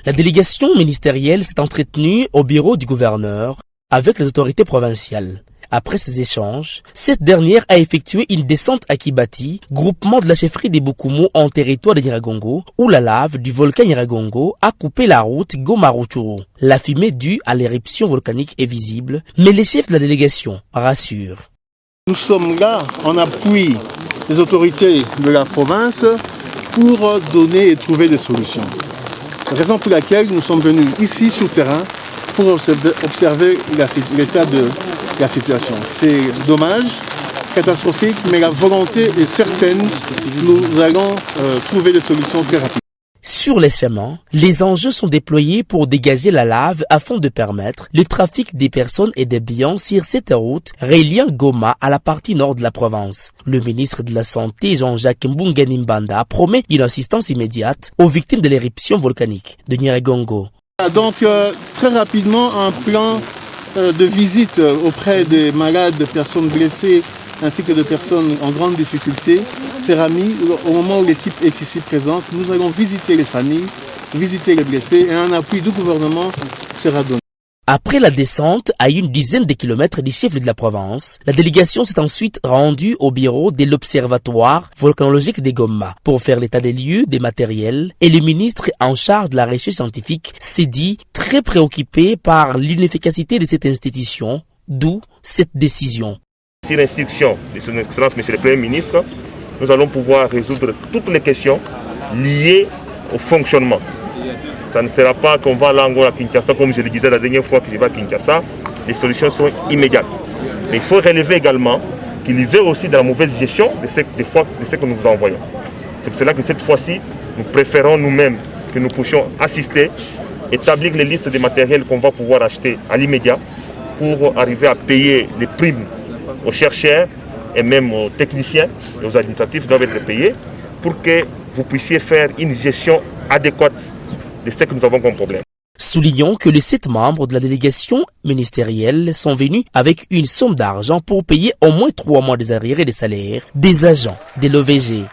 La délégation ministérielle s'est entretenue au bureau du gouverneur avec les autorités provinciales. Après ces échanges, cette dernière a effectué une descente à Kibati, groupement de la chefferie des Bokumo en territoire de Nyiragongo, où la lave du volcan Nyiragongo a coupé la route Goma-Rutshuru. La fumée due à l'éruption volcanique est visible, mais les chefs de la délégation rassurent. Nous sommes là en appui des autorités de la province pour donner et trouver des solutions. Raison pour laquelle nous sommes venus ici sur le terrain pour observer l'état de la situation. C'est dommage, catastrophique, mais la volonté est certaine. Nous allons trouver des solutions très rapides. Sur les chemins, les enjeux sont déployés pour dégager la lave afin de permettre le trafic des personnes et des biens sur cette route reliant Goma à la partie nord de la province. Le ministre de la Santé, Jean-Jacques Mbungenimbanda, promet une assistance immédiate aux victimes de l'éruption volcanique de Nyiragongo. Donc, très rapidement, un plan de visite auprès des malades, des personnes blessées, ainsi que de personnes en grande difficulté sera mis au moment où l'équipe est ici présente. Nous allons visiter les familles, visiter les blessés et un appui du gouvernement sera donné. Après la descente à une dizaine de kilomètres du chef de la province, la délégation s'est ensuite rendue au bureau de l'Observatoire volcanologique de Goma pour faire l'état des lieux, des matériels, et le ministre en charge de la recherche scientifique s'est dit très préoccupé par l'inefficacité de cette institution, d'où cette décision. Sur l'instruction de son Excellence Monsieur le Premier ministre, nous allons pouvoir résoudre toutes les questions liées au fonctionnement. Ça ne sera pas qu'on va là à Kinshasa, comme je le disais la dernière fois que je vais à Kinshasa, les solutions sont immédiates. Mais il faut relever également qu'il y va aussi de la mauvaise gestion de ce que nous vous envoyons. C'est pour cela que cette fois-ci, nous préférons nous-mêmes que nous puissions assister, établir les listes de matériel qu'on va pouvoir acheter à l'immédiat pour arriver à payer les primes aux chercheurs et même aux techniciens et aux administratifs doivent être payés pour que vous puissiez faire une gestion adéquate de ce que nous avons comme problème. Soulignons que les 7 membres de la délégation ministérielle sont venus avec une somme d'argent pour payer au moins 3 mois des arriérés des salaires des agents de l'OVG.